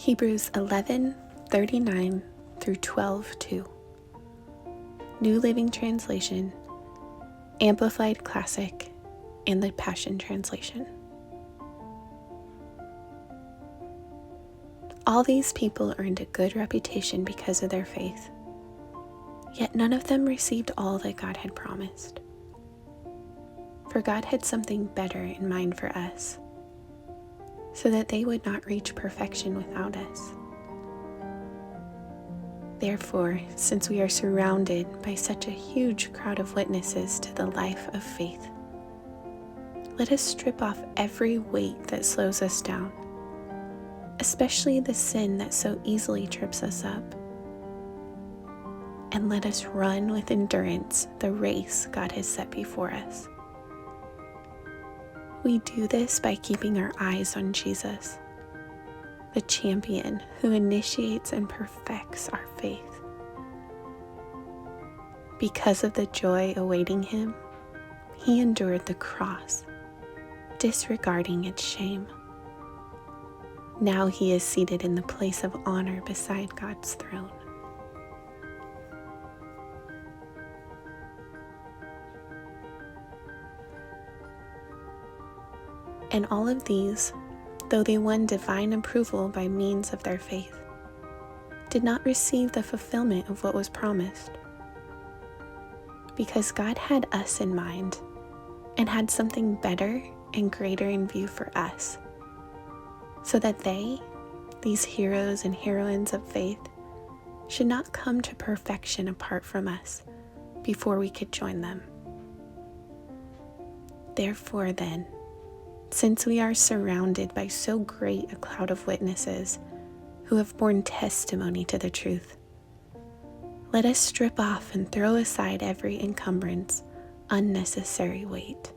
Hebrews 11:39 through 12:2. New Living Translation, Amplified Classic, and the Passion Translation. All these people earned a good reputation because of their faith, yet none of them received all that God had promised. For God had something better in mind for us, so that they would not reach perfection without us. Therefore, since we are surrounded by such a huge crowd of witnesses to the life of faith, let us strip off every weight that slows us down, especially the sin that so easily trips us up, and let us run with endurance the race God has set before us. We do this by keeping our eyes on Jesus, the champion who initiates and perfects our faith. Because of the joy awaiting him, he endured the cross, disregarding its shame. Now he is seated in the place of honor beside God's throne. And all of these, though they won divine approval by means of their faith, did not receive the fulfillment of what was promised. Because God had us in mind and had something better and greater in view for us, so that they, these heroes and heroines of faith, should not come to perfection apart from us before we could join them. Therefore then, since we are surrounded by so great a cloud of witnesses who have borne testimony to the truth, let us strip off and throw aside every encumbrance, unnecessary weight,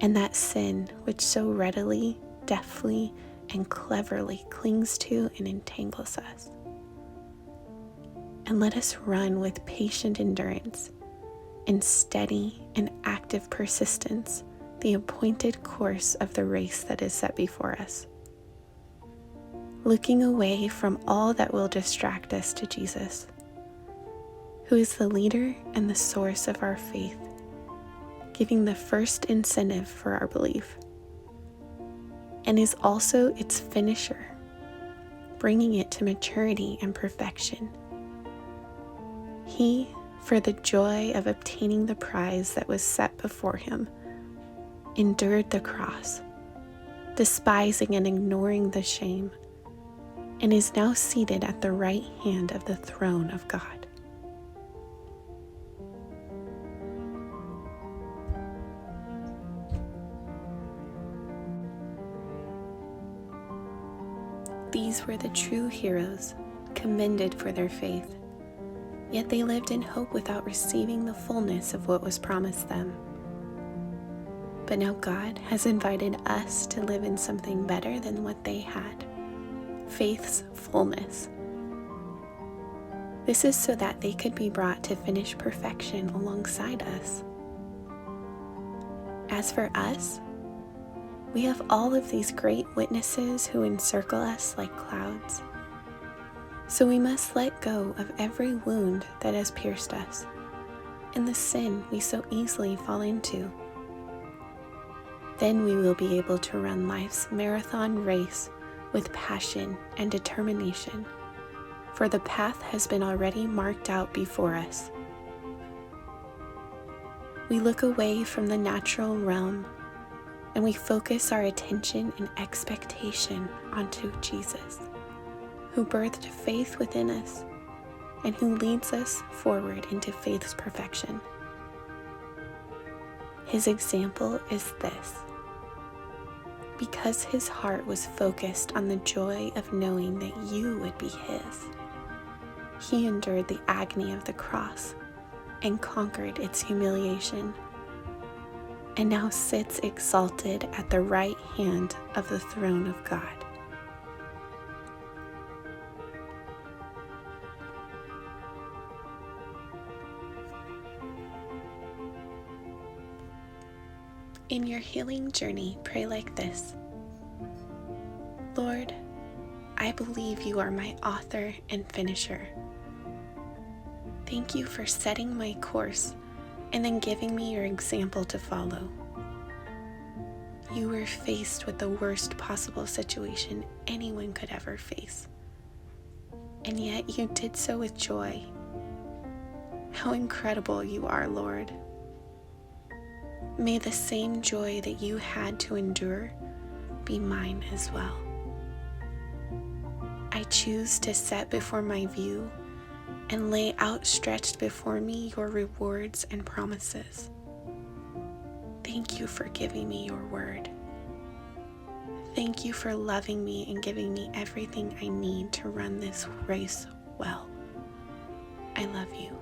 and that sin which so readily, deftly, and cleverly clings to and entangles us. And let us run with patient endurance and steady and active persistence the appointed course of the race that is set before us, looking away from all that will distract us to Jesus, who is the leader and the source of our faith, giving the first incentive for our belief, and is also its finisher, bringing it to maturity and perfection. He, for the joy of obtaining the prize that was set before him, endured the cross, despising and ignoring the shame, and is now seated at the right hand of the throne of God. These were the true heroes, commended for their faith, yet they lived in hope without receiving the fullness of what was promised them. But now God has invited us to live in something better than what they had, faith's fullness. This is so that they could be brought to finished perfection alongside us. As for us, we have all of these great witnesses who encircle us like clouds. So we must let go of every wound that has pierced us and the sin we so easily fall into. Then we will be able to run life's marathon race with passion and determination, for the path has been already marked out before us. We look away from the natural realm and we focus our attention and expectation onto Jesus, who birthed faith within us and who leads us forward into faith's perfection. His example is this: because his heart was focused on the joy of knowing that you would be his, he endured the agony of the cross and conquered its humiliation, and now sits exalted at the right hand of the throne of God. In your healing journey, pray like this: Lord, I believe you are my author and finisher. Thank you for setting my course and then giving me your example to follow. You were faced with the worst possible situation anyone could ever face, and yet you did so with joy. How incredible you are, Lord. May the same joy that you had to endure be mine as well. I choose to set before my view and lay outstretched before me your rewards and promises. Thank you for giving me your word. Thank you for loving me and giving me everything I need to run this race well. I love you.